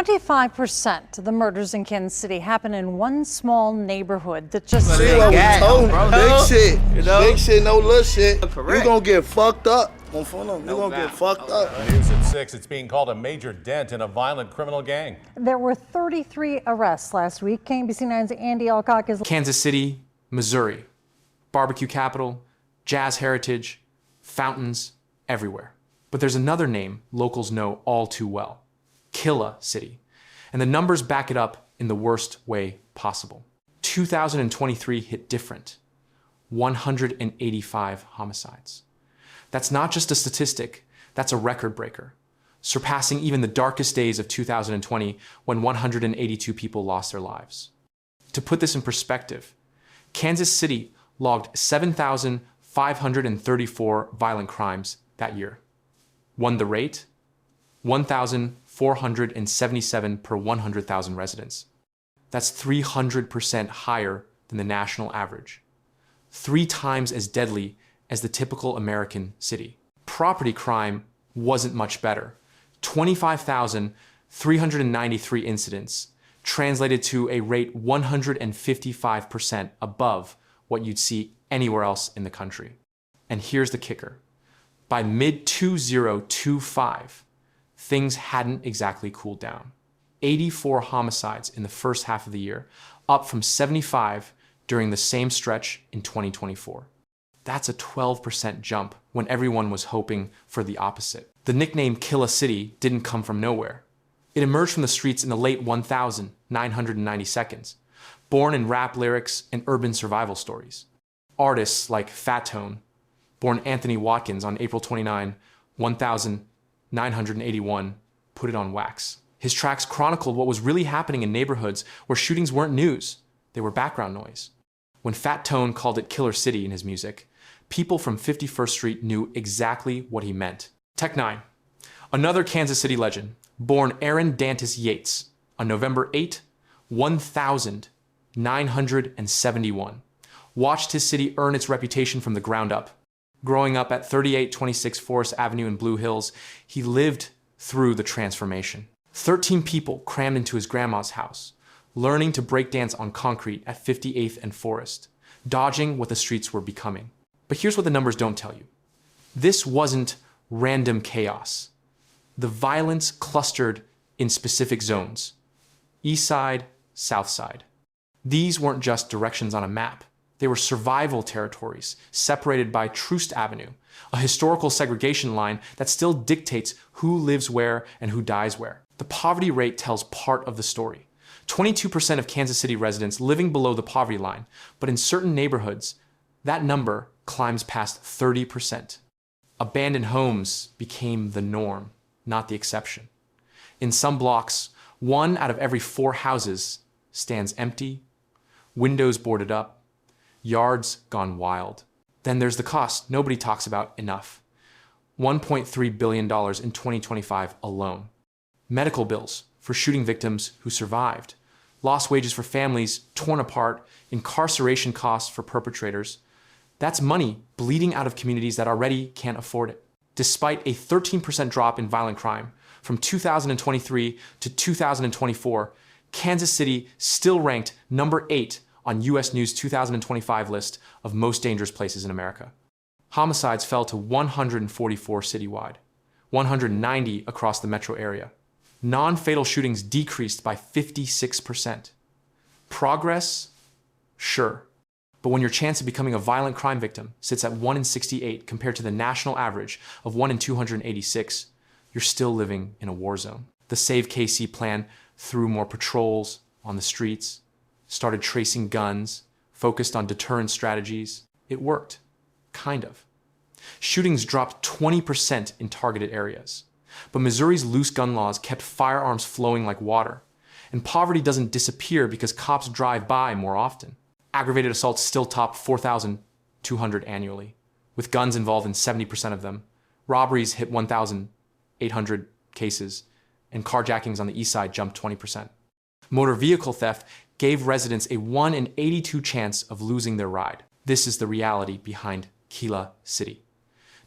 25% of the murders in Kansas City happen in one small neighborhood that just... See what we told you, big shit. You know? Big shit, no little shit. You gonna get fucked up. You gonna get fucked up. News at 6, it's being called a major dent in a violent criminal gang. There were 33 arrests last week. KBC 9's Andy Alcock is... Kansas City, Missouri. Barbecue capital, jazz heritage, fountains, everywhere. But there's another name locals know all too well. Killa City. And the numbers back it up in the worst way possible. 2023 hit different. 185 homicides. That's not just a statistic, that's a record breaker, surpassing even the darkest days of 2020 when 182 people lost their lives. To put this in perspective, Kansas City logged 7,534 violent crimes that year. Won the rate, 1,477 per 100,000 residents. That's 300% higher than the national average. 3 times as deadly as the typical American city. Property crime wasn't much better. 25,393 incidents translated to a rate 155% above what you'd see anywhere else in the country. And here's the kicker. By mid-2025, things hadn't exactly cooled down. 84 homicides in the first half of the year, up from 75 during the same stretch in 2024. That's a 12% jump when everyone was hoping for the opposite. The nickname Killa City didn't come from nowhere. It emerged from the streets in the late 1992, born in rap lyrics and urban survival stories. Artists like Fat Tone, born Anthony Watkins on April 29, 1981, put it on wax. His tracks chronicled what was really happening in neighborhoods where shootings weren't news, they were background noise. When Fat Tone called it Killer City in his music, people from 51st Street knew exactly what he meant. Tech 9, another Kansas City legend, born Aaron Dantis Yates on November 8, 1971, watched his city earn its reputation from the ground up. Growing up at 3826 Forest Avenue in Blue Hills, he lived through the transformation. 13 people crammed into his grandma's house, learning to break dance on concrete at 58th and Forest, dodging what the streets were becoming. But here's what the numbers don't tell you. This wasn't random chaos. The violence clustered in specific zones. East side, south side. These weren't just directions on a map. They were survival territories separated by Troost Avenue, a historical segregation line that still dictates who lives where and who dies where. The poverty rate tells part of the story. 22% of Kansas City residents living below the poverty line, but in certain neighborhoods, that number climbs past 30%. Abandoned homes became the norm, not the exception. In some blocks, 1 out of every 4 houses stands empty, windows boarded up, yards gone wild. Then there's the cost nobody talks about enough. $1.3 billion in 2025 alone. Medical bills for shooting victims who survived. Lost wages for families torn apart, incarceration costs for perpetrators. That's money bleeding out of communities that already can't afford it. Despite a 13% drop in violent crime from 2023 to 2024, Kansas City still ranked number 8 on US News 2025 list of most dangerous places in America. Homicides fell to 144 citywide, 190 across the metro area. Non-fatal shootings decreased by 56%. Progress? Sure. But when your chance of becoming a violent crime victim sits at 1 in 68 compared to the national average of 1 in 286, you're still living in a war zone. The Save KC plan threw more patrols on the streets, started tracing guns, focused on deterrent strategies. It worked. Kind of. Shootings dropped 20% in targeted areas. But Missouri's loose gun laws kept firearms flowing like water. And poverty doesn't disappear because cops drive by more often. Aggravated assaults still top 4,200 annually, with guns involved in 70% of them. Robberies hit 1,800 cases, and carjackings on the east side jumped 20%. Motor vehicle theft gave residents a 1 in 82 chance of losing their ride. This is the reality behind Killa City.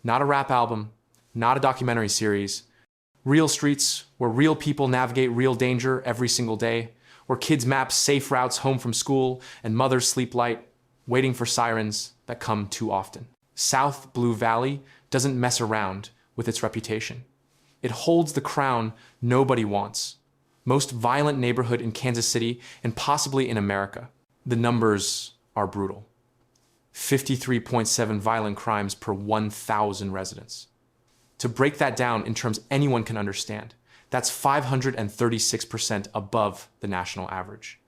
Not a rap album, not a documentary series, Real streets where real people navigate real danger every single day, where kids map safe routes home from school and mothers sleep light, waiting for sirens that come too often. South Blue Valley doesn't mess around with its reputation. It holds the crown nobody wants. Most violent neighborhood in Kansas City and possibly in America. The numbers are brutal. 53.7 violent crimes per 1,000 residents. To break that down in terms anyone can understand, that's 536% above the national average.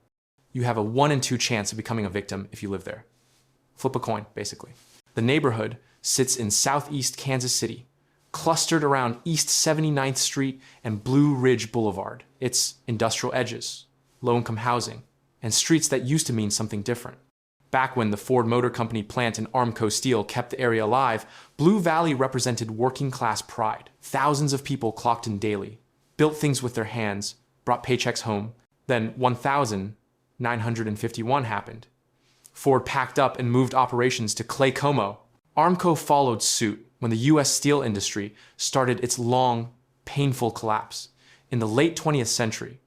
You have a 1 in 2 chance of becoming a victim if you live there. Flip a coin, basically. The neighborhood sits in southeast Kansas City, clustered around East 79th Street and Blue Ridge Boulevard. It's industrial edges, low-income housing, and streets that used to mean something different. Back when the Ford Motor Company plant and Armco Steel kept the area alive, Blue Valley represented working-class pride. Thousands of people clocked in daily, built things with their hands, brought paychecks home. Then 1,951 happened. Ford packed up and moved operations to Clay Como. Armco followed suit when the U.S. steel industry started its long, painful collapse. In the late 20th century,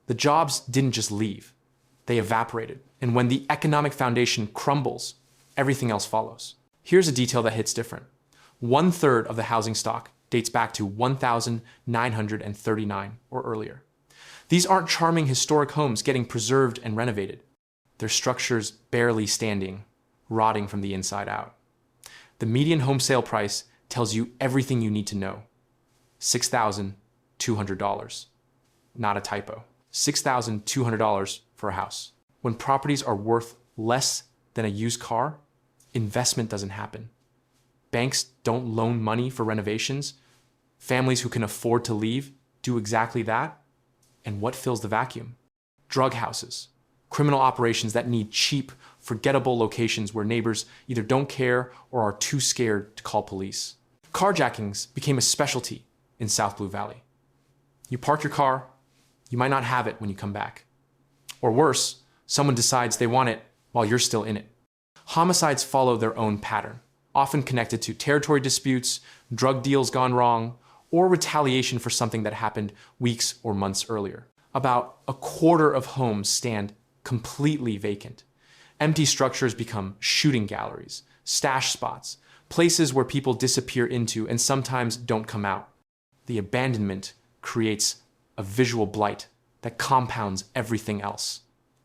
the jobs didn't just leave, they evaporated. And when the economic foundation crumbles, everything else follows. Here's a detail that hits different. 1/3 of the housing stock dates back to 1939 or earlier. These aren't charming historic homes getting preserved and renovated. They're structures barely standing, rotting from the inside out. The median home sale price tells you everything you need to know. $6,200. Not a typo. $6,200 for a house. When properties are worth less than a used car, investment doesn't happen. Banks don't loan money for renovations. Families who can afford to leave do exactly that. And what fills the vacuum? Drug houses, criminal operations that need cheap, forgettable locations where neighbors either don't care or are too scared to call police. Carjackings became a specialty in South Blue Valley. You park your car, you might not have it when you come back. Or worse, someone decides they want it while you're still in it. Homicides follow their own pattern, often connected to territory disputes, drug deals gone wrong, or retaliation for something that happened weeks or months earlier. About a quarter of homes stand completely vacant. Empty structures become shooting galleries, stash spots, places where people disappear into and sometimes don't come out. The abandonment creates a visual blight that compounds everything else.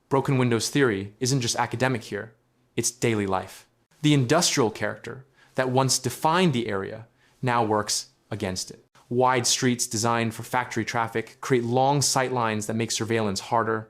Broken windows theory isn't just academic here, it's daily life. The industrial character that once defined the area now works against it. Wide streets designed for factory traffic create long sight lines that make surveillance harder.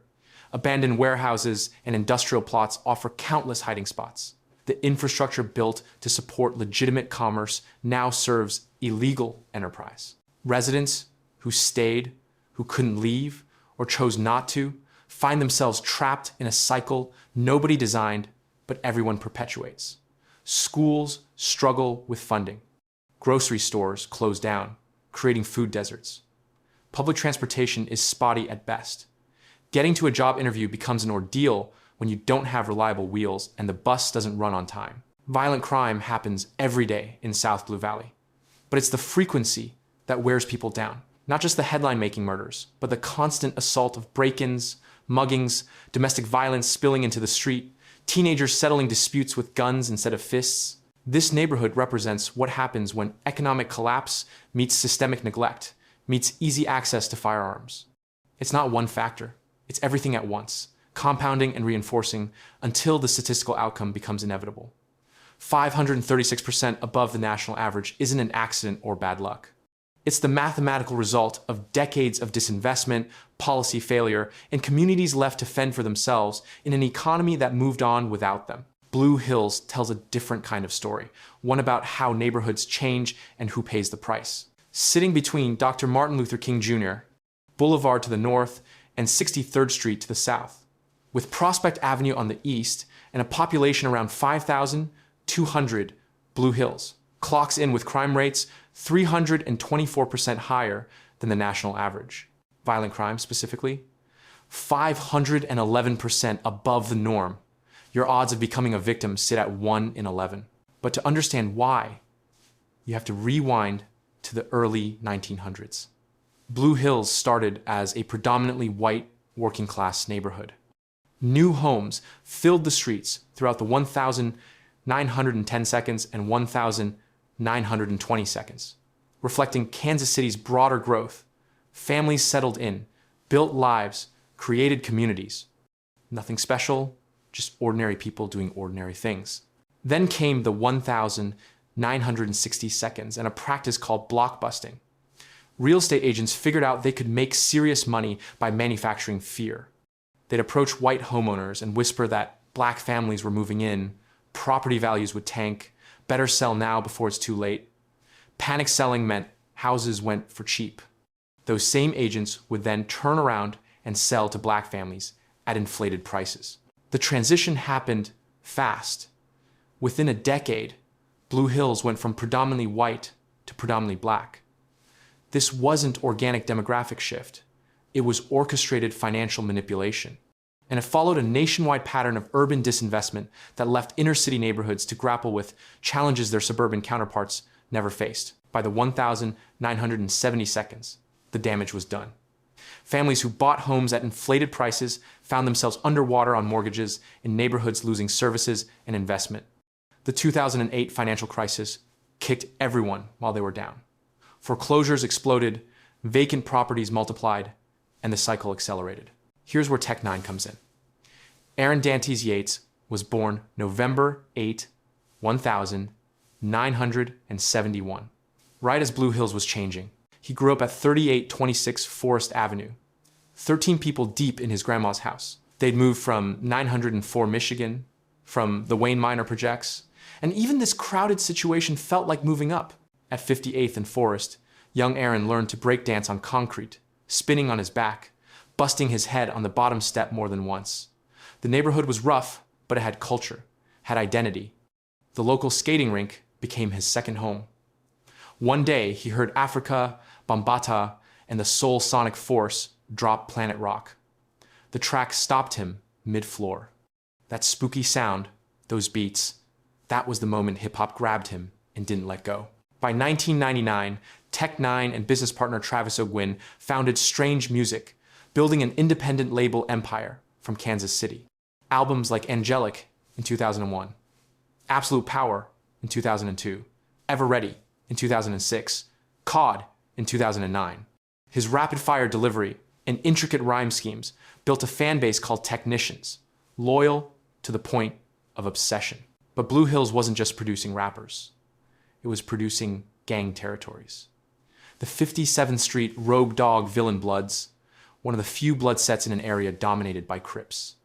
Abandoned warehouses and industrial plots offer countless hiding spots. The infrastructure built to support legitimate commerce now serves illegal enterprise. Residents who stayed, who couldn't leave, or chose not to, find themselves trapped in a cycle nobody designed, but everyone perpetuates. Schools struggle with funding. Grocery stores close down, creating food deserts. Public transportation is spotty at best. Getting to a job interview becomes an ordeal when you don't have reliable wheels and the bus doesn't run on time. Violent crime happens every day in South Blue Valley, but it's the frequency that wears people down. Not just the headline-making murders, but the constant assault of break-ins, muggings, domestic violence spilling into the street, teenagers settling disputes with guns instead of fists. This neighborhood represents what happens when economic collapse meets systemic neglect, meets easy access to firearms. It's not one factor, it's everything at once, compounding and reinforcing until the statistical outcome becomes inevitable. 536% above the national average isn't an accident or bad luck. It's the mathematical result of decades of disinvestment, policy failure, and communities left to fend for themselves in an economy that moved on without them. Blue Hills tells a different kind of story, one about how neighborhoods change and who pays the price. Sitting between Dr. Martin Luther King Jr., Boulevard to the north, and 63rd Street to the south, with Prospect Avenue on the east and a population around 5,200, Blue Hills clocks in with crime rates 324% higher than the national average. Violent crime specifically, 511% above the norm. Your odds of becoming a victim sit at 1 in 11. But to understand why, you have to rewind to the early 1900s. Blue Hills started as a predominantly white working-class neighborhood. New homes filled the streets throughout the 1,910 seconds and 1,920 seconds, reflecting Kansas City's broader growth. Families settled in, built lives, created communities. Nothing special, just ordinary people doing ordinary things. Then came the 1,960 seconds and a practice called blockbusting. Real estate agents figured out they could make serious money by manufacturing fear. They'd approach white homeowners and whisper that black families were moving in, property values would tank, better sell now before it's too late. Panic selling meant houses went for cheap. Those same agents would then turn around and sell to black families at inflated prices. The transition happened fast. Within a decade, Blue Hills went from predominantly white to predominantly black. This wasn't organic demographic shift. It was orchestrated financial manipulation. And it followed a nationwide pattern of urban disinvestment that left inner city neighborhoods to grapple with challenges their suburban counterparts never faced. By the 1,970 seconds, the damage was done. Families who bought homes at inflated prices found themselves underwater on mortgages in neighborhoods losing services and investment. The 2008 financial crisis kicked everyone while they were down. Foreclosures exploded, vacant properties multiplied, and the cycle accelerated. Here's where Tech 9 comes in. Aaron Dantes Yates was born November 8, 1971, right as Blue Hills was changing. He grew up at 3826 Forest Avenue, 13 people deep in his grandma's house. They'd moved from 904 Michigan, from the Wayne Minor projects, and even this crowded situation felt like moving up. At 58th and Forest, young Aaron learned to break dance on concrete, spinning on his back, busting his head on the bottom step more than once. The neighborhood was rough, but it had culture, had identity. The local skating rink became his second home. One day, he heard Africa, Bambata, and the Soul Sonic Force drop Planet Rock. The track stopped him mid-floor. That spooky sound, those beats, that was the moment hip-hop grabbed him and didn't let go. By 1999, Tech 9 and business partner Travis O'Gwin founded Strange Music, building an independent label empire from Kansas City. Albums like Angelic in 2001, Absolute Power in 2002, Ever Ready in 2006, COD in 2009. His rapid-fire delivery and intricate rhyme schemes built a fan base called Technicians, loyal to the point of obsession. But Blue Hills wasn't just producing rappers. It was producing gang territories. The 57th Street Rogue Dog Villain Bloods, one of the few blood sets in an area dominated by Crips.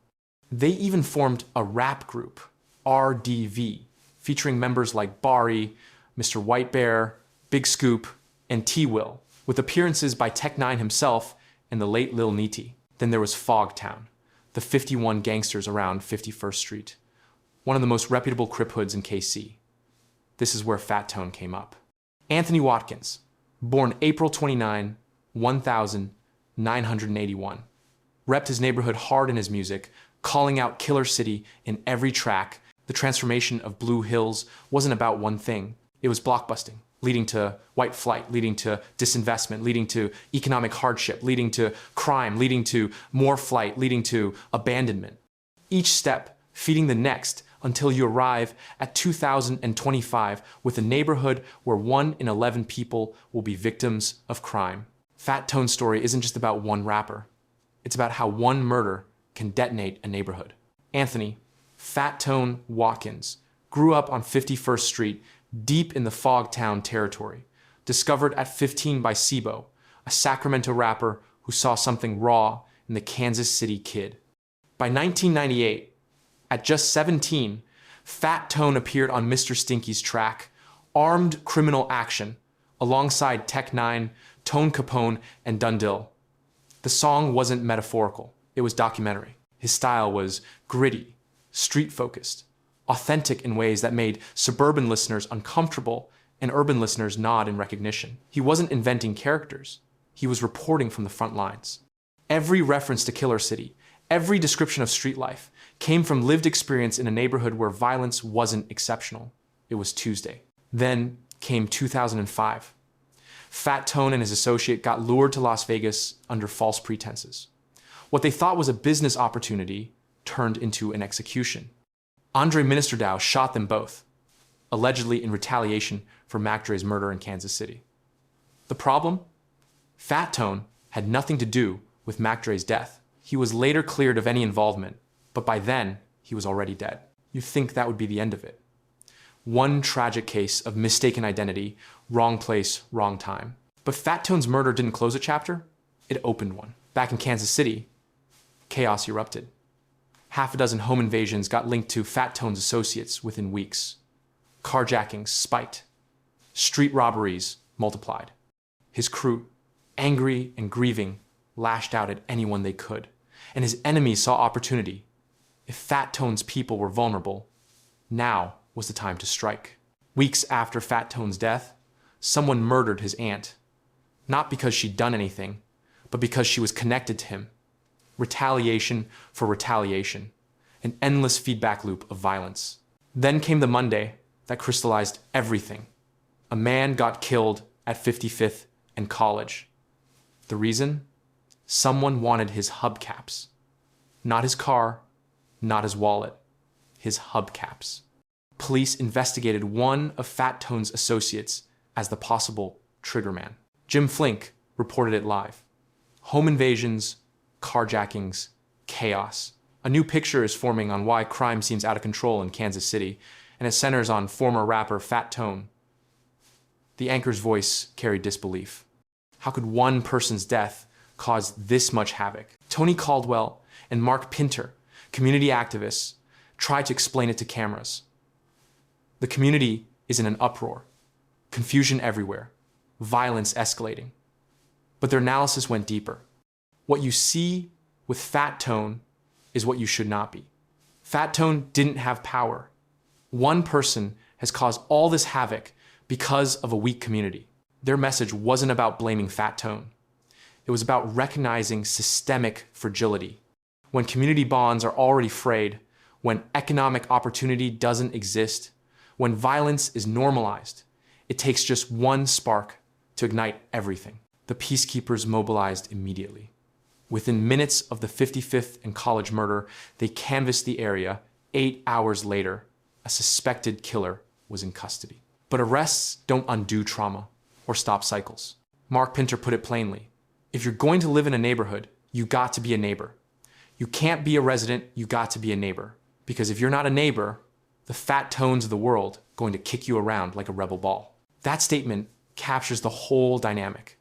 They even formed a rap group, RDV, featuring members like Bari, Mr. White Bear, Big Scoop, and T-Will, with appearances by Tech 9 himself and the late Lil Neaty. Then there was Fogtown, the 51 gangsters around 51st Street, one of the most reputable Crip hoods in KC. This is where Fat Tone came up. Anthony Watkins, born April 29, 1981, repped his neighborhood hard in his music, calling out Killa City in every track. The transformation of Blue Hills wasn't about one thing. It was blockbusting, leading to white flight, leading to disinvestment, leading to economic hardship, leading to crime, leading to more flight, leading to abandonment. Each step feeding the next until you arrive at 2025 with a neighborhood where 1 in 11 people will be victims of crime. Fat Tone's story isn't just about one rapper. It's about how one murder can detonate a neighborhood. Anthony, Fat Tone Watkins, grew up on 51st Street, deep in the Fogtown territory, discovered at 15 by Sibo, a Sacramento rapper who saw something raw in the Kansas City kid. By 1998, at just 17, Fat Tone appeared on Mr. Stinky's track, Armed Criminal Action, alongside Tech 9, Tone Capone, and Dundil. The song wasn't metaphorical, it was documentary. His style was gritty, street-focused, authentic in ways that made suburban listeners uncomfortable and urban listeners nod in recognition. He wasn't inventing characters, he was reporting from the front lines. Every reference to Killa City, every description of street life, came from lived experience in a neighborhood where violence wasn't exceptional. It was Tuesday. Then came 2005. Fat Tone and his associate got lured to Las Vegas under false pretenses. What they thought was a business opportunity turned into an execution. Andre Ministerdow shot them both, allegedly in retaliation for Mac Dre's murder in Kansas City. The problem? Fat Tone had nothing to do with Mac Dre's death. He was later cleared of any involvement, but by then, he was already dead. You'd think that would be the end of it. One tragic case of mistaken identity, wrong place, wrong time. But Fat Tone's murder didn't close a chapter, it opened one. Back in Kansas City, chaos erupted. Half a dozen home invasions got linked to Fat Tone's associates within weeks. Carjackings spiked. Street robberies multiplied. His crew, angry and grieving, lashed out at anyone they could. And his enemies saw opportunity. If Fat Tone's people were vulnerable, now was the time to strike. Weeks after Fat Tone's death, someone murdered his aunt. Not because she'd done anything, but because she was connected to him. Retaliation for retaliation. An endless feedback loop of violence. Then came the Monday that crystallized everything. A man got killed at 55th and College. The reason? Someone wanted his hubcaps. Not his car, not his wallet. His hubcaps. Police investigated one of Fat Tone's associates as the possible triggerman. Jim Flink reported it live. Home invasions, carjackings, chaos. A new picture is forming on why crime seems out of control in Kansas City, and it centers on former rapper Fat Tone. The anchor's voice carried disbelief. How could one person's death cause this much havoc? Tony Caldwell and Mark Pinter, community activists, tried to explain it to cameras. The community is in an uproar, confusion everywhere, violence escalating. But their analysis went deeper. What you see with Fat Tone is what you should not be. Fat Tone didn't have power. One person has caused all this havoc because of a weak community. Their message wasn't about blaming Fat Tone. It was about recognizing systemic fragility. When community bonds are already frayed, when economic opportunity doesn't exist, when violence is normalized, it takes just one spark to ignite everything. The peacekeepers mobilized immediately. Within minutes of the 55th and College murder, they canvassed the area. 8 hours later, a suspected killer was in custody. But arrests don't undo trauma or stop cycles. Mark Pinter put it plainly. If you're going to live in a neighborhood, you got to be a neighbor. You can't be a resident, you got to be a neighbor. Because if you're not a neighbor, the Fat Tones of the world are going to kick you around like a rebel ball. That statement captures the whole dynamic.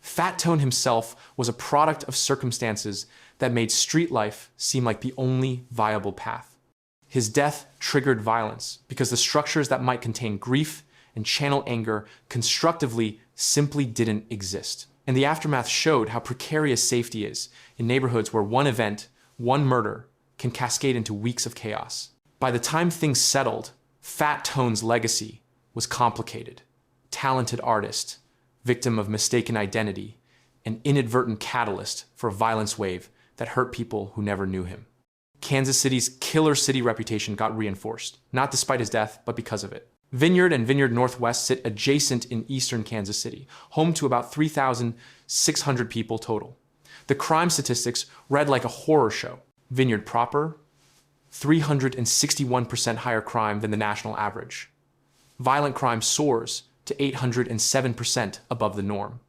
Fat Tone himself was a product of circumstances that made street life seem like the only viable path. His death triggered violence because the structures that might contain grief and channel anger constructively simply didn't exist. And the aftermath showed how precarious safety is in neighborhoods where one event, one murder, can cascade into weeks of chaos. By the time things settled, Fat Tone's legacy was complicated. Talented artist, victim of mistaken identity, an inadvertent catalyst for a violence wave that hurt people who never knew him. Kansas City's killer city reputation got reinforced, not despite his death, but because of it. Vineyard and Vineyard Northwest sit adjacent in eastern Kansas City, home to about 3,600 people total. The crime statistics read like a horror show. Vineyard proper, 361% higher crime than the national average. Violent crime soars to 807% above the norm.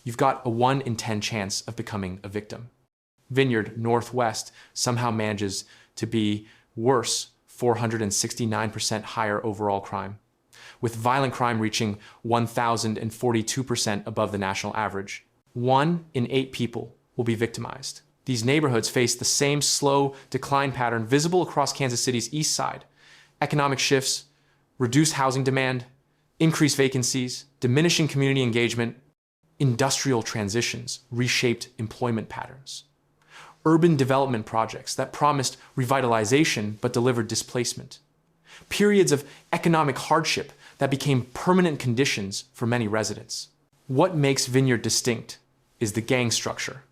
You've got a 1 in 10 chance of becoming a victim. Vineyard Northwest somehow manages to be worse, 469% higher overall crime, with violent crime reaching 1,042% above the national average. 1 in 8 people will be victimized. These neighborhoods face the same slow decline pattern visible across Kansas City's east side. Economic shifts, reduced housing demand, increased vacancies, diminishing community engagement, industrial transitions reshaped employment patterns. Urban development projects that promised revitalization but delivered displacement. Periods of economic hardship that became permanent conditions for many residents. What makes Vineyard distinct is the gang structure.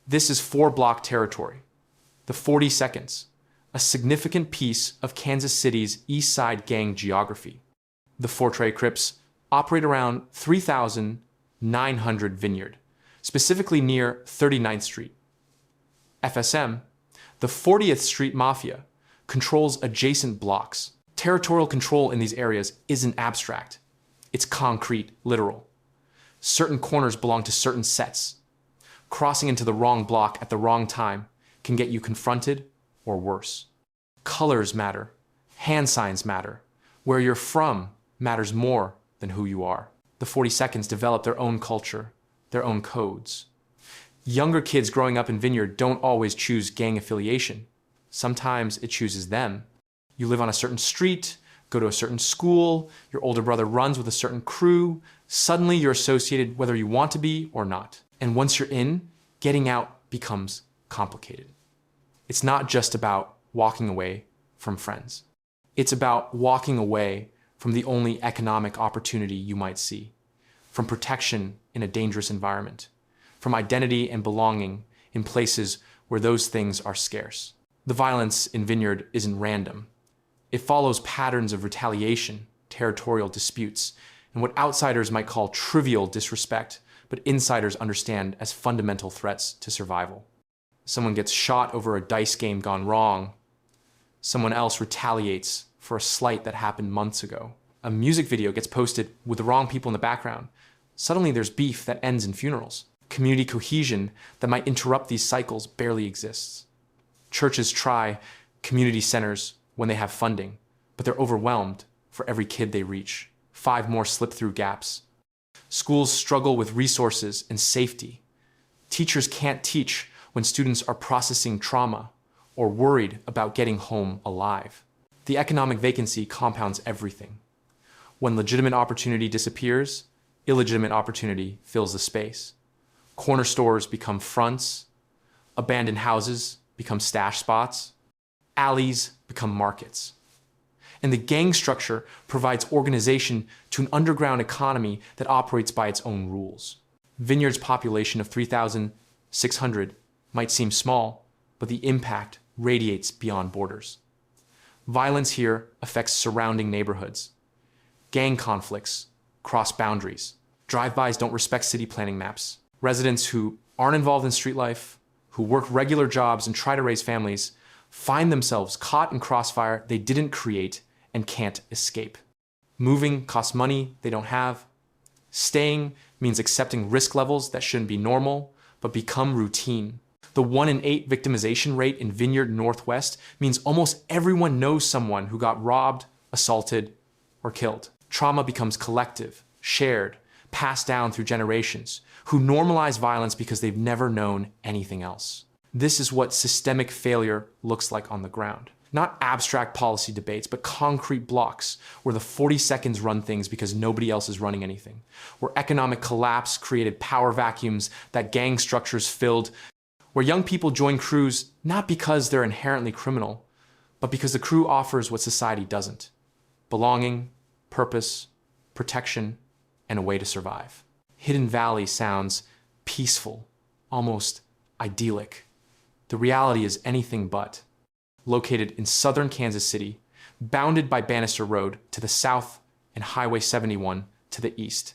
This is 4-block territory. The 40 seconds, a significant piece of Kansas City's East Side gang geography. The Fortray Crips operate around 3,000 900 Vineyard, specifically near 39th Street. FSM, the 40th Street Mafia, controls adjacent blocks. Territorial control in these areas isn't abstract. It's concrete, literal. Certain corners belong to certain sets. Crossing into the wrong block at the wrong time can get you confronted or worse. Colors matter. Hand signs matter. Where you're from matters more than who you are. The 42nds develop their own culture, their own codes. Younger kids growing up in Vineyard don't always choose gang affiliation. Sometimes it chooses them. You live on a certain street, go to a certain school, your older brother runs with a certain crew. Suddenly you're associated whether you want to be or not. And once you're in, getting out becomes complicated. It's not just about walking away from friends. It's about walking away from the only economic opportunity you might see, from protection in a dangerous environment, from identity and belonging in places where those things are scarce. The violence in Vineyard isn't random. It follows patterns of retaliation, territorial disputes, and what outsiders might call trivial disrespect, but insiders understand as fundamental threats to survival. Someone gets shot over a dice game gone wrong. Someone else retaliates for a slight that happened months ago. A music video gets posted with the wrong people in the background. Suddenly there's beef that ends in funerals. Community cohesion that might interrupt these cycles barely exists. Churches try community centers when they have funding, but they're overwhelmed for every kid they reach. 5 more slip through gaps. Schools struggle with resources and safety. Teachers can't teach when students are processing trauma or worried about getting home alive. The economic vacancy compounds everything. When legitimate opportunity disappears, illegitimate opportunity fills the space. Corner stores become fronts, abandoned houses become stash spots, alleys become markets. And the gang structure provides organization to an underground economy that operates by its own rules. Vineyard's population of 3,600 might seem small, but the impact radiates beyond borders. Violence here affects surrounding neighborhoods. Gang conflicts cross boundaries. Drive-bys don't respect city planning maps. Residents who aren't involved in street life, who work regular jobs and try to raise families, find themselves caught in crossfire they didn't create and can't escape. Moving costs money they don't have. Staying means accepting risk levels that shouldn't be normal, but become routine. The 1 in 8 victimization rate in Vineyard Northwest means almost everyone knows someone who got robbed, assaulted, or killed. Trauma becomes collective, shared, passed down through generations, who normalize violence because they've never known anything else. This is what systemic failure looks like on the ground. Not abstract policy debates, but concrete blocks where the 42nds run things because nobody else is running anything, where economic collapse created power vacuums that gang structures filled, where young people join crews not because they're inherently criminal, but because the crew offers what society doesn't: belonging, purpose, protection, and a way to survive. Hidden Valley sounds peaceful, almost idyllic. The reality is anything but. Located in southern Kansas City, bounded by Bannister Road to the south and Highway 71 to the east.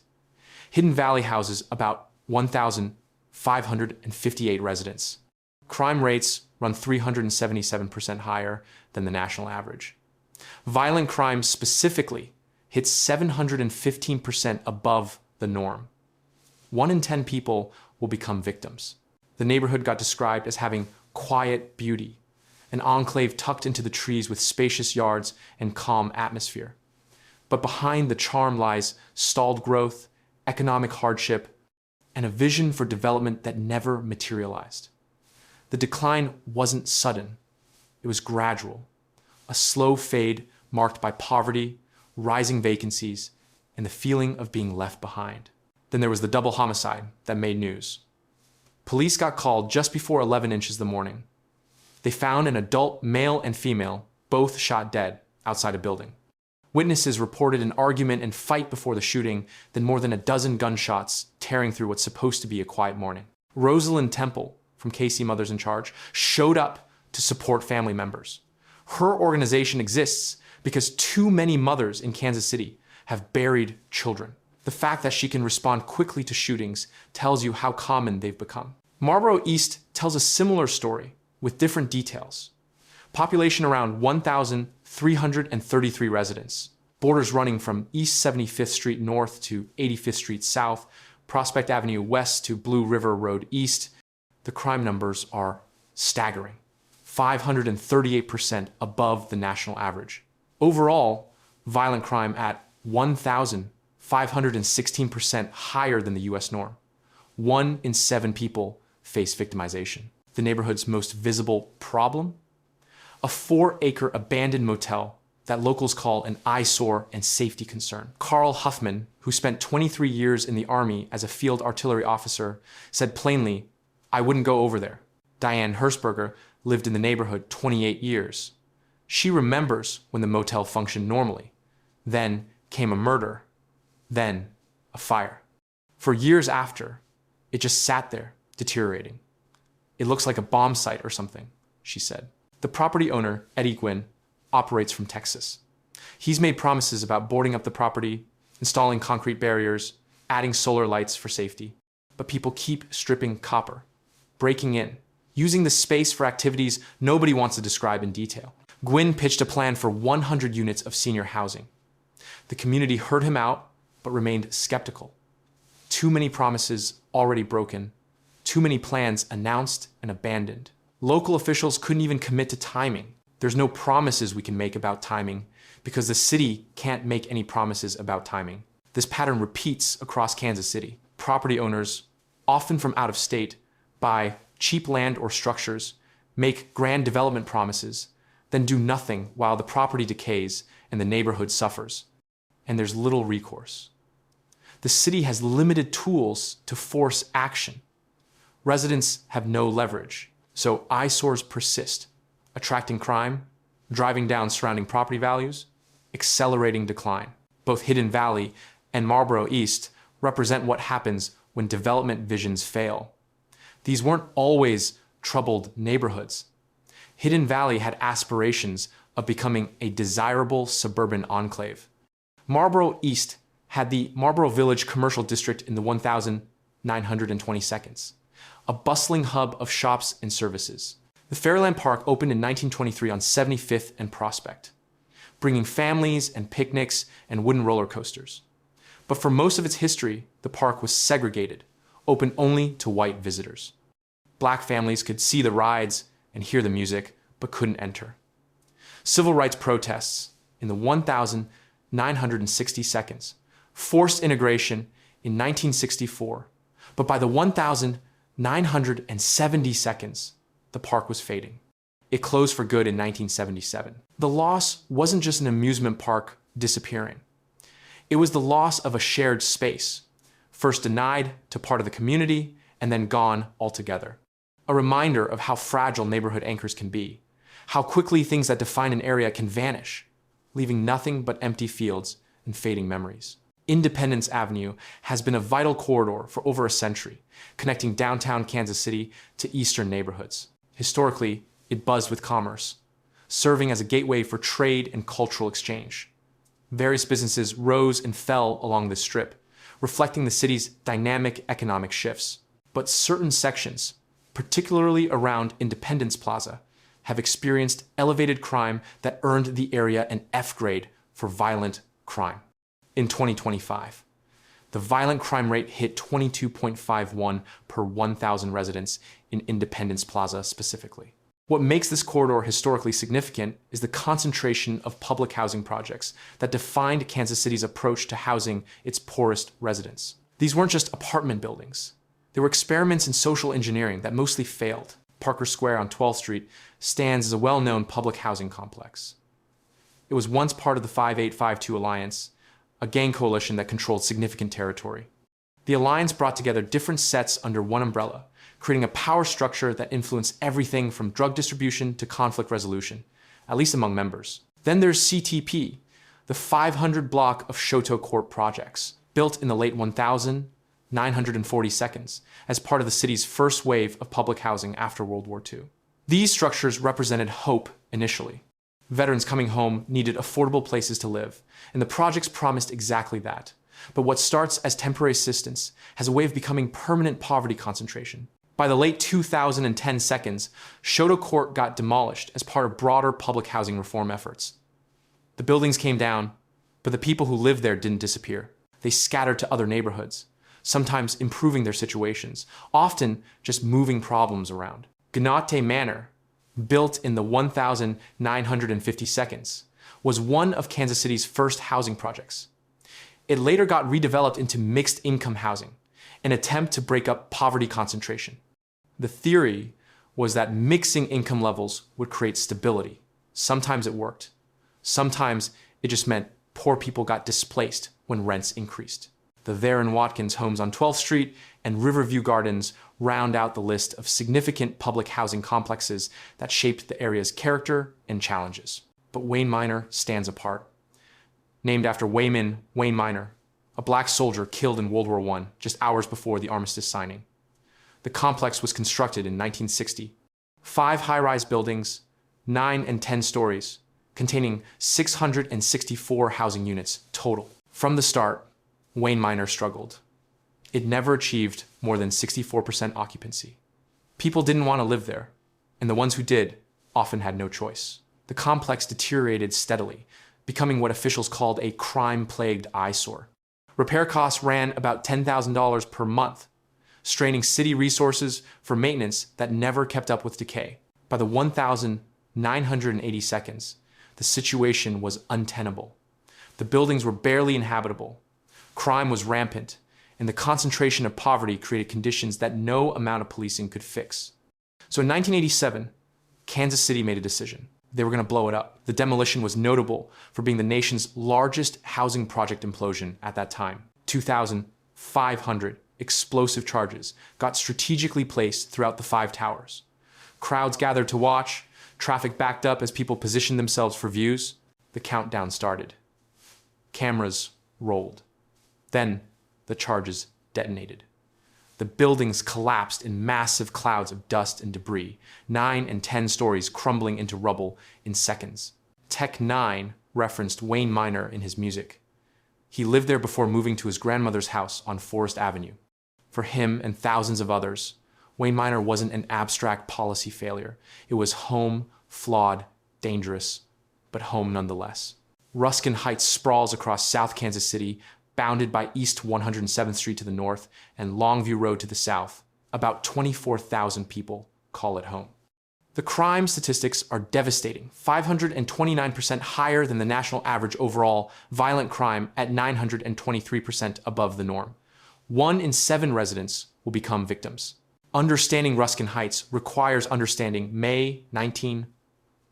Hidden Valley houses about 1,558 residents. Crime rates run 377% higher than the national average. Violent crime specifically hits 715% above the norm. 1 in 10 people will become victims. The neighborhood got described as having quiet beauty, an enclave tucked into the trees with spacious yards and calm atmosphere. But behind the charm lies stalled growth, economic hardship, and a vision for development that never materialized. The decline wasn't sudden. It was gradual, a slow fade marked by poverty, rising vacancies, and the feeling of being left behind. Then there was the double homicide that made news. Police got called just before 11 inches the morning. They found an adult male and female, both shot dead, outside a building. Witnesses reported an argument and fight before the shooting, then more than a dozen gunshots tearing through what's supposed to be a quiet morning. Rosalind Temple, from KC Mothers in Charge, showed up to support family members. Her organization exists because too many mothers in Kansas City have buried children. The fact that she can respond quickly to shootings tells you how common they've become. Marlboro East tells a similar story with different details. Population around 1,333 residents. Borders running from East 75th Street North to 85th Street South, Prospect Avenue West to Blue River Road East. The crime numbers are staggering. 538% above the national average. Overall, violent crime at 1,516% higher than the US norm. 1 in 7 people face victimization. The neighborhood's most visible problem? A 4-acre abandoned motel that locals call an eyesore and safety concern. Carl Huffman, who spent 23 years in the Army as a field artillery officer, said plainly, "I wouldn't go over there." Diane Hersberger lived in the neighborhood 28 years. She remembers when the motel functioned normally. Then came a murder. Then a fire. For years after, it just sat there, deteriorating. "It looks like a bomb site or something," she said. The property owner, Eddie Gwynn, operates from Texas. He's made promises about boarding up the property, installing concrete barriers, adding solar lights for safety. But people keep stripping copper, breaking in, using the space for activities nobody wants to describe in detail. Gwynn pitched a plan for 100 units of senior housing. The community heard him out, but remained skeptical. Too many promises already broken, too many plans announced and abandoned. Local officials couldn't even commit to timing. There's no promises we can make about timing because the city can't make any promises about timing. This pattern repeats across Kansas City. Property owners, often from out of state, buy cheap land or structures, make grand development promises, then do nothing while the property decays and the neighborhood suffers. And there's little recourse. The city has limited tools to force action. Residents have no leverage, so eyesores persist, attracting crime, driving down surrounding property values, accelerating decline. Both Hidden Valley and Marlboro East represent what happens when development visions fail. These weren't always troubled neighborhoods. Hidden Valley had aspirations of becoming a desirable suburban enclave. Marlboro East had the Marlboro Village Commercial District in the 1,922nd, a bustling hub of shops and services. The Fairland Park opened in 1923 on 75th and Prospect, bringing families and picnics and wooden roller coasters. But for most of its history, the park was segregated, open only to white visitors. Black families could see the rides and hear the music, but couldn't enter. Civil rights protests in the 1,960 forced integration in 1964, but by the 1,970 the park was fading. It closed for good in 1977. The loss wasn't just an amusement park disappearing. It was the loss of a shared space, first denied to part of the community and then gone altogether. A reminder of how fragile neighborhood anchors can be, how quickly things that define an area can vanish, leaving nothing but empty fields and fading memories. Independence Avenue has been a vital corridor for over a century, connecting downtown Kansas City to eastern neighborhoods. Historically, it buzzed with commerce, serving as a gateway for trade and cultural exchange. Various businesses rose and fell along this strip, reflecting the city's dynamic economic shifts. But certain sections, particularly around Independence Plaza, have experienced elevated crime that earned the area an F grade for violent crime. In 2025, the violent crime rate hit 22.51 per 1,000 residents in Independence Plaza specifically. What makes this corridor historically significant is the concentration of public housing projects that defined Kansas City's approach to housing its poorest residents. These weren't just apartment buildings. They were experiments in social engineering that mostly failed. Parker Square on 12th Street stands as a well-known public housing complex. It was once part of the 5852 Alliance, a gang coalition that controlled significant territory. The alliance brought together different sets under one umbrella, creating a power structure that influenced everything from drug distribution to conflict resolution, at least among members. Then there's CTP, the 500 block of Choteau Court projects, built in the late 1942nd as part of the city's first wave of public housing after World War II. These structures represented hope initially. Veterans coming home needed affordable places to live, and the projects promised exactly that. But what starts as temporary assistance has a way of becoming permanent poverty concentration. By the late 2010 seconds, Shoto Court got demolished as part of broader public housing reform efforts. The buildings came down, but the people who lived there didn't disappear. They scattered to other neighborhoods, sometimes improving their situations, often just moving problems around. Detonate Manor, built in the 1950 seconds, was one of Kansas City's first housing projects. It later got redeveloped into mixed income housing, an attempt to break up poverty concentration. The theory was that mixing income levels would create stability. Sometimes it worked. Sometimes it just meant poor people got displaced when rents increased. The There and Watkins homes on 12th Street and Riverview Gardens round out the list of significant public housing complexes that shaped the area's character and challenges. But Wayne Minor stands apart. Named after Wayne Minor, a black soldier killed in World War I just hours before the armistice signing. The complex was constructed in 1960. 5 high-rise buildings, 9 and 10 stories, containing 664 housing units total. From the start, Wayne Minor struggled. It never achieved more than 64% occupancy. People didn't want to live there, and the ones who did often had no choice. The complex deteriorated steadily, becoming what officials called a crime-plagued eyesore. Repair costs ran about $10,000 per month, straining city resources for maintenance that never kept up with decay. By the 1980 seconds, the situation was untenable. The buildings were barely inhabitable. Crime was rampant, and the concentration of poverty created conditions that no amount of policing could fix. So in 1987, Kansas City made a decision. They were going to blow it up. The demolition was notable for being the nation's largest housing project implosion at that time. 2,500 explosive charges got strategically placed throughout the 5 towers. Crowds gathered to watch, traffic backed up as people positioned themselves for views. The countdown started. Cameras rolled. Then the charges detonated. The buildings collapsed in massive clouds of dust and debris, 9 and 10 stories crumbling into rubble in seconds. Tech 9 referenced Wayne Minor in his music. He lived there before moving to his grandmother's house on Forest Avenue. For him and thousands of others, Wayne Minor wasn't an abstract policy failure. It was home, flawed, dangerous, but home nonetheless. Ruskin Heights sprawls across South Kansas City, bounded by East 107th Street to the north and Longview Road to the south. About 24,000 people call it home. The crime statistics are devastating, 529% higher than the national average overall, violent crime at 923% above the norm. 1 in 7 residents will become victims. Understanding Ruskin Heights requires understanding May 19,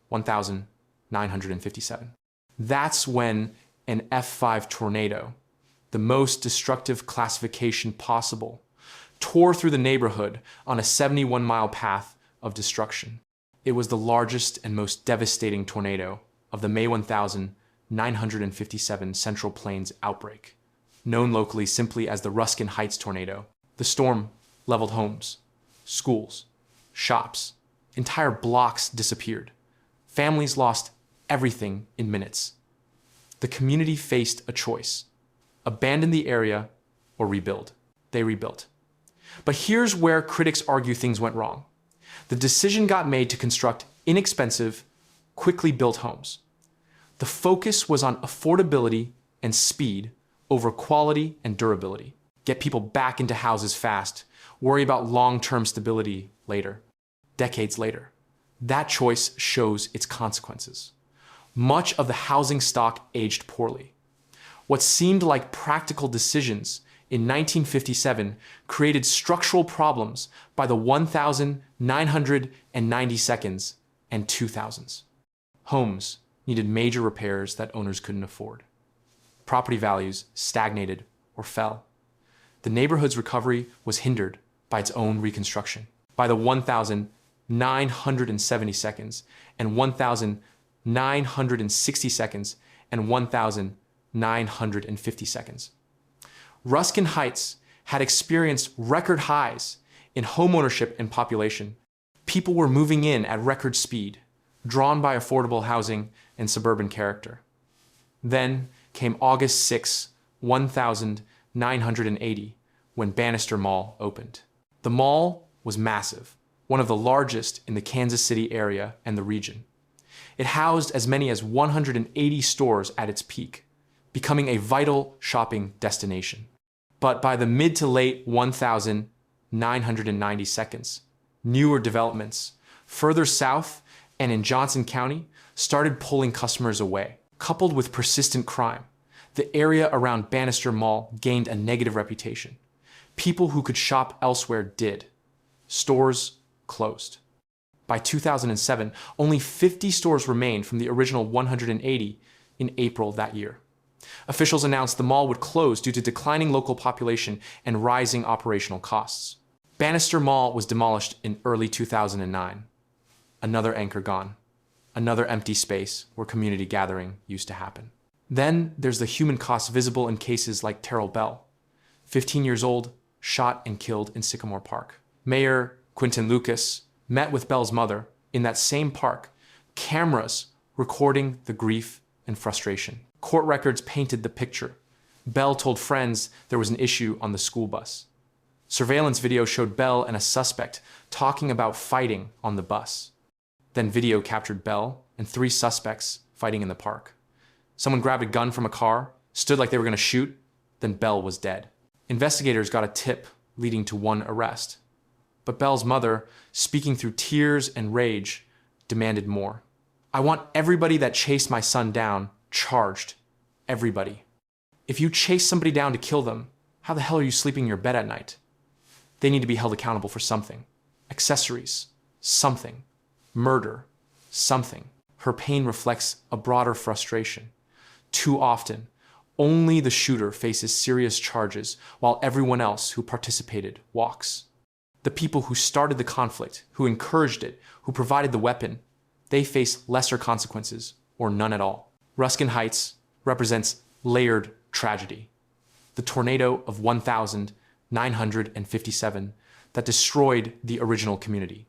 1957. That's when an F5 tornado, the most destructive classification possible, tore through the neighborhood on a 71-mile path of destruction. It was the largest and most devastating tornado of the May 1957 Central Plains outbreak, known locally simply as the Ruskin Heights tornado. The storm leveled homes, schools, shops. Entire blocks disappeared. Families lost everything in minutes. The community faced a choice: abandon the area or rebuild. They rebuilt. But here's where critics argue things went wrong. The decision got made to construct inexpensive, quickly built homes. The focus was on affordability and speed over quality and durability. Get people back into houses fast, worry about long-term stability later, decades later. That choice shows its consequences. Much of the housing stock aged poorly. What seemed like practical decisions in 1957 created structural problems by the 1990 seconds and 2000s. Homes needed major repairs that owners couldn't afford. Property values stagnated or fell. The neighborhood's recovery was hindered by its own reconstruction. By the 1970 seconds and 1960 seconds and 1950 seconds. Ruskin Heights had experienced record highs in homeownership and population. People were moving in at record speed, drawn by affordable housing and suburban character. Then came August 6, 1,980 when Bannister Mall opened. The mall was massive, one of the largest in the Kansas City area and the region. It housed as many as 180 stores at its peak, becoming a vital shopping destination. But by the mid to late 1,990s, newer developments further south and in Johnson County started pulling customers away. Coupled with persistent crime, the area around Bannister Mall gained a negative reputation. People who could shop elsewhere did. Stores closed. By 2007, only 50 stores remained from the original 180 in April that year. Officials announced the mall would close due to declining local population and rising operational costs. Bannister Mall was demolished in early 2009. Another anchor gone. Another empty space where community gathering used to happen. Then there's the human cost visible in cases like Terrell Bell, 15 years old, shot and killed in Sycamore Park. Mayor Quinton Lucas met with Bell's mother in that same park, cameras recording the grief and frustration. Court records painted the picture. Bell told friends there was an issue on the school bus. Surveillance video showed Bell and a suspect talking about fighting on the bus. Then video captured Bell and 3 suspects fighting in the park. Someone grabbed a gun from a car, stood like they were going to shoot, then Bell was dead. Investigators got a tip leading to 1 arrest. But Bell's mother, speaking through tears and rage, demanded more. I want everybody that chased my son down charged. Everybody. If you chase somebody down to kill them, how the hell are you sleeping in your bed at night? They need to be held accountable for something. Accessories. Something. Murder. Something. Her pain reflects a broader frustration. Too often, only the shooter faces serious charges while everyone else who participated walks. The people who started the conflict, who encouraged it, who provided the weapon, they face lesser consequences or none at all. Ruskin Heights represents layered tragedy. The tornado of 1,957 that destroyed the original community.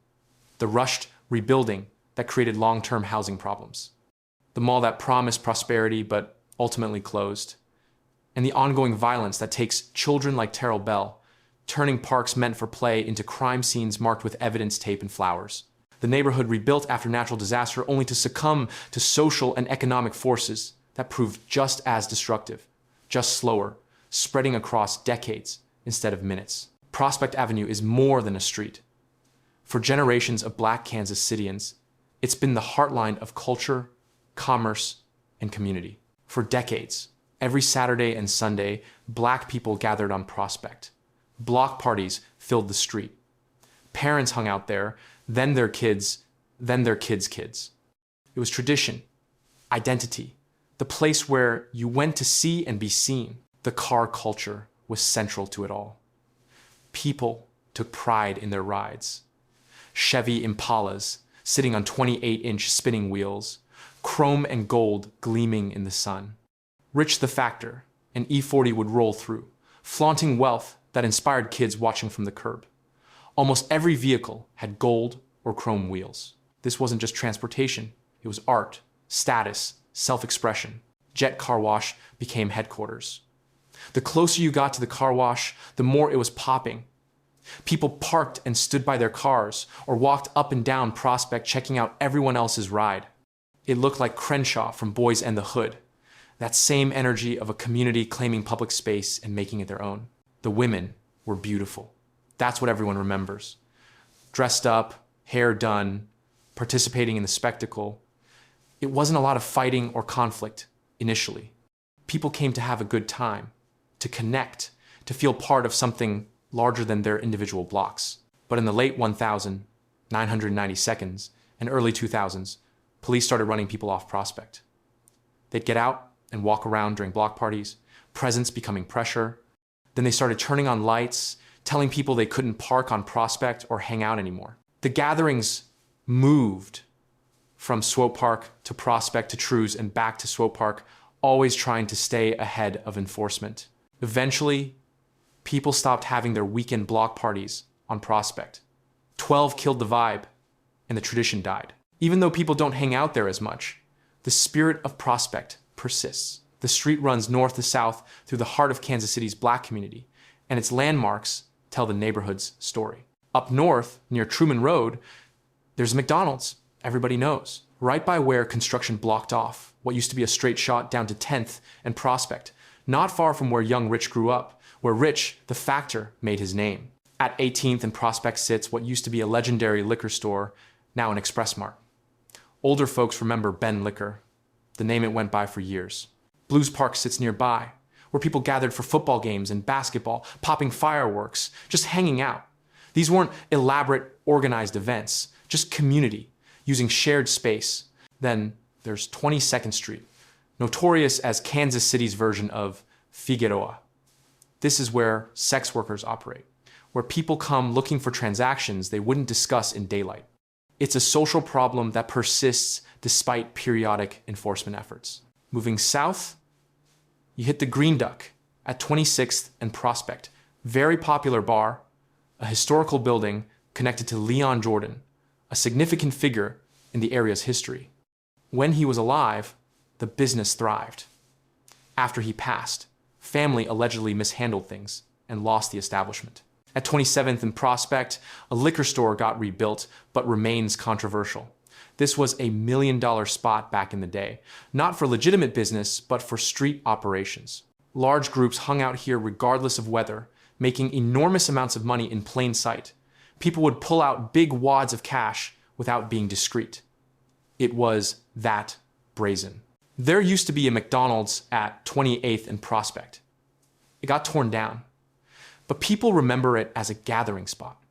The rushed rebuilding that created long-term housing problems. The mall that promised prosperity but ultimately closed. And the ongoing violence that takes children like Terrell Bell, turning parks meant for play into crime scenes marked with evidence tape and flowers. The neighborhood rebuilt after natural disaster only to succumb to social and economic forces that proved just as destructive, just slower, spreading across decades instead of minutes. Prospect Avenue is more than a street. For generations of Black Kansas Cityans, it's been the heartline of culture, commerce, and community. For decades, every Saturday and Sunday, Black people gathered on Prospect. Block parties filled the street. Parents hung out there, then their kids, then their kids' kids. It was tradition, identity, the place where you went to see and be seen. The car culture was central to it all. People took pride in their rides. Chevy Impalas sitting on 28-inch spinning wheels, chrome and gold gleaming in the sun. Rich the Factor, an E40 would roll through, flaunting wealth that inspired kids watching from the curb. Almost every vehicle had gold or chrome wheels. This wasn't just transportation, it was art, status, self-expression. Jet Car Wash became headquarters. The closer you got to the car wash, the more it was popping. People parked and stood by their cars or walked up and down Prospect checking out everyone else's ride. It looked like Crenshaw from Boys and the Hood, that same energy of a community claiming public space and making it their own. The women were beautiful. That's what everyone remembers. Dressed up, hair done, participating in the spectacle. It wasn't a lot of fighting or conflict initially. People came to have a good time, to connect, to feel part of something larger than their individual blocks. But in the late 1990s and early 2000s, police started running people off Prospect. They'd get out and walk around during block parties, presence becoming pressure. Then they started turning on lights, telling people they couldn't park on Prospect or hang out anymore. The gatherings moved from Swope Park to Prospect to Trues and back to Swope Park, always trying to stay ahead of enforcement. Eventually, people stopped having their weekend block parties on Prospect. 12 killed the vibe, and the tradition died. Even though people don't hang out there as much, the spirit of Prospect persists. The street runs north to south through the heart of Kansas City's Black community, and its landmarks tell the neighborhood's story. Up north, near Truman Road, there's a McDonald's everybody knows, right by where construction blocked off what used to be a straight shot down to 10th and Prospect, not far from where young Rich grew up, where Rich, the factor, made his name. At 18th and Prospect sits what used to be a legendary liquor store, now an Express Mart. Older folks remember Ben Liquor, the name it went by for years. Blues Park sits nearby, where people gathered for football games and basketball, popping fireworks, just hanging out. These weren't elaborate, organized events, just community, using shared space. Then there's 22nd Street, notorious as Kansas City's version of Figueroa. This is where sex workers operate, where people come looking for transactions they wouldn't discuss in daylight. It's a social problem that persists despite periodic enforcement efforts. Moving south, you hit the Green Duck at 26th and Prospect. Very popular bar, a historical building connected to Leon Jordan, a significant figure in the area's history. When he was alive, the business thrived. After he passed, family allegedly mishandled things and lost the establishment. At 27th and Prospect, a liquor store got rebuilt, but remains controversial. This was $1 million spot back in the day, not for legitimate business, but for street operations. Large groups hung out here regardless of weather, making enormous amounts of money in plain sight. People would pull out big wads of cash without being discreet. It was that brazen. There used to be a McDonald's at 28th and Prospect. It got torn down, but people remember it as a gathering spot.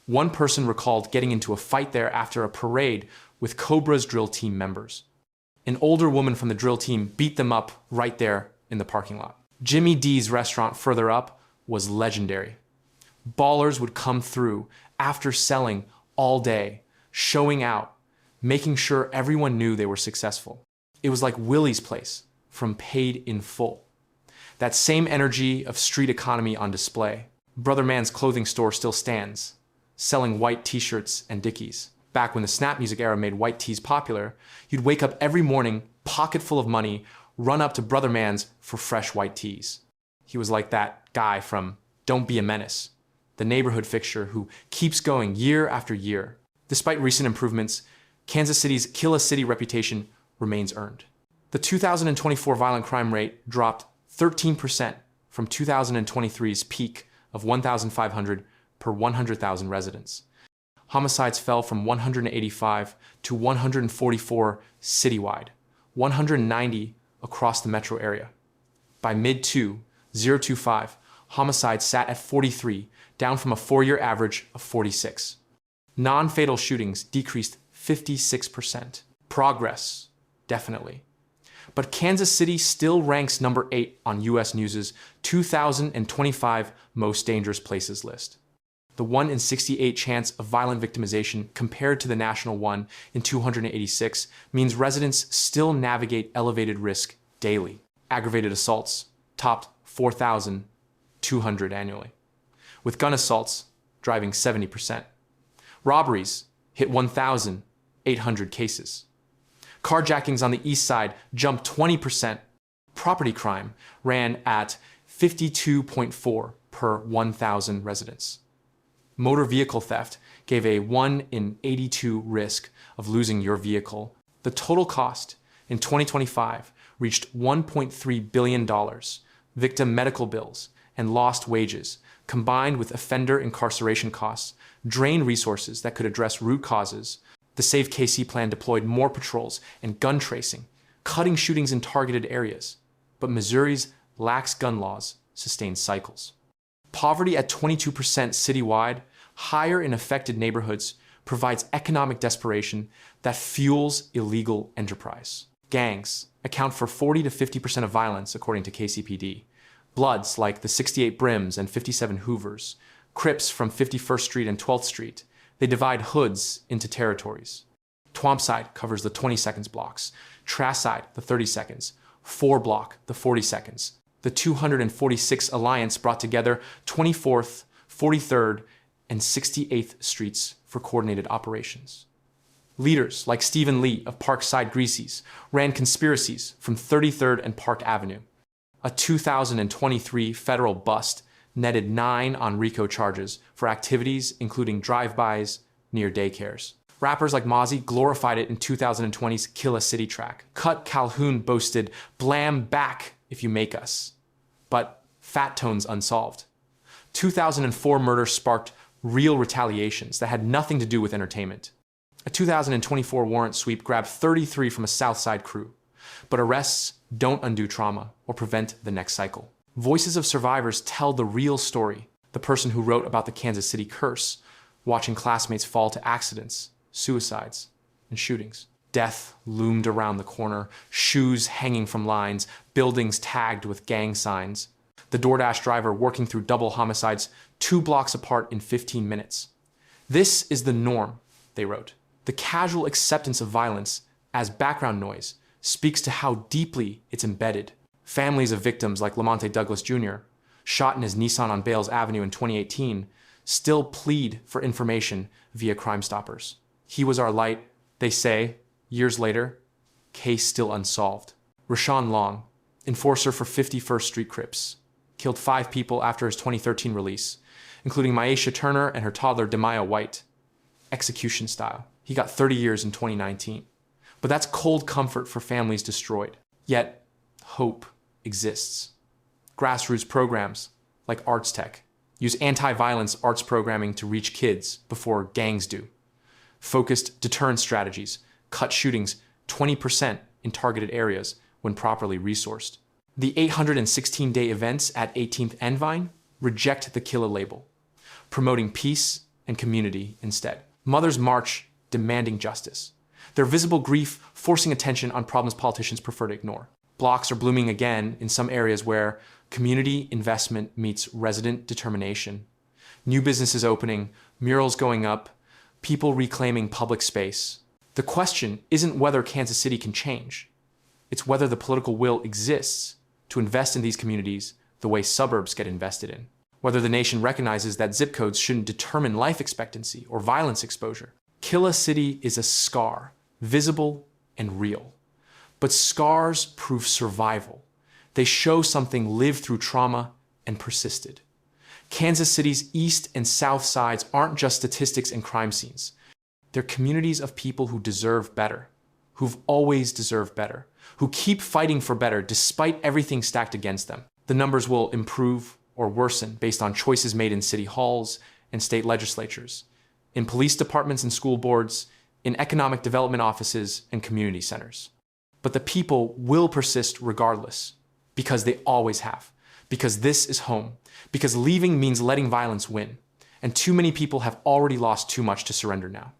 One person recalled getting into a fight there after a parade with Cobra's drill team members. An older woman from the drill team beat them up right there in the parking lot. Jimmy D's restaurant further up was legendary. Ballers would come through after selling all day, showing out, making sure everyone knew they were successful. It was like Willie's Place from Paid in Full. That same energy of street economy on display. Brother Man's clothing store still stands, selling white t-shirts and Dickies. Back when the snap music era made white tees popular, you'd wake up every morning, pocket full of money, run up to Brother Man's for fresh white tees. He was like that guy from Don't Be a Menace, the neighborhood fixture who keeps going year after year. Despite recent improvements, Kansas City's Killa City reputation remains earned. The 2024 violent crime rate dropped 13% from 2023's peak of 1,500 per 100,000 residents. Homicides fell from 185 to 144 citywide, 190 across the metro area. By mid-2025, homicides sat at 43, down from a 4-year average of 46. Non-fatal shootings decreased 56%. Progress, definitely. But Kansas City still ranks number 8 on US News's 2025 Most Dangerous Places list. The 1 in 68 chance of violent victimization compared to the national 1 in 286 means residents still navigate elevated risk daily. Aggravated assaults topped 4,200 annually, with gun assaults driving 70%. Robberies hit 1,800 cases. Carjackings on the east side jumped 20%. Property crime ran at 52.4 per 1,000 residents. Motor vehicle theft gave a 1 in 82 risk of losing your vehicle. The total cost in 2025 reached $1.3 billion. Victim medical bills and lost wages, combined with offender incarceration costs, drain resources that could address root causes. The Save KC plan deployed more patrols and gun tracing, cutting shootings in targeted areas. But Missouri's lax gun laws sustained cycles. Poverty at 22% citywide, higher in affected neighborhoods, provides economic desperation that fuels illegal enterprise. Gangs account for 40 to 50% of violence, according to KCPD. Bloods like the 68 Brims and 57 Hoovers, Crips from 51st Street and 12th Street, they divide hoods into territories. Twampside covers the 20 seconds blocks, Trasside the 30 seconds, 4 Block the 40 seconds. The 246 Alliance brought together 24th, 43rd, and 68th Streets for coordinated operations. Leaders like Stephen Lee of Parkside Greasies ran conspiracies from 33rd and Park Avenue. A 2023 federal bust netted 9 on RICO charges for activities including drive-bys near daycares. Rappers like Mozzie glorified it in 2020's Killa City track. Cut Calhoun boasted, "Blam back if you make us." But Fat Tone's unsolved. 2004 murder sparked real retaliations that had nothing to do with entertainment. A 2024 warrant sweep grabbed 33 from a Southside crew. But arrests don't undo trauma or prevent the next cycle. Voices of survivors tell the real story. The person who wrote about the Kansas City curse, watching classmates fall to accidents, suicides, and shootings. Death loomed around the corner, shoes hanging from lines, buildings tagged with gang signs. The DoorDash driver working through double homicides 2 blocks apart in 15 minutes. This is the norm, they wrote. The casual acceptance of violence as background noise speaks to how deeply it's embedded. Families of victims like Lamonte Douglas Jr., shot in his Nissan on Bales Avenue in 2018, still plead for information via Crime Stoppers. He was our light, they say, years later, case still unsolved. Rashawn Long, enforcer for 51st Street Crips, killed 5 people after his 2013 release, including Maisha Turner and her toddler Demaya White. Execution style. He got 30 years in 2019. But that's cold comfort for families destroyed. Yet, hope exists. Grassroots programs, like Arts Tech, use anti-violence arts programming to reach kids before gangs do. Focused deterrence strategies cut shootings 20% in targeted areas when properly resourced. The 816-day events at 18th and Vine reject the Killa label, promoting peace and community instead. Mothers march demanding justice. Their visible grief forcing attention on problems politicians prefer to ignore. Blocks are blooming again in some areas where community investment meets resident determination. New businesses opening, murals going up, people reclaiming public space. The question isn't whether Kansas City can change. It's whether the political will exists to invest in these communities the way suburbs get invested in. Whether the nation recognizes that zip codes shouldn't determine life expectancy or violence exposure. Killa City is a scar, visible and real. But scars prove survival. They show something lived through trauma and persisted. Kansas City's east and south sides aren't just statistics and crime scenes. They're communities of people who deserve better, who've always deserved better, who keep fighting for better despite everything stacked against them. The numbers will improve or worsen based on choices made in city halls and state legislatures, in police departments and school boards, in economic development offices and community centers. But the people will persist regardless, because they always have, because this is home, because leaving means letting violence win, and too many people have already lost too much to surrender now.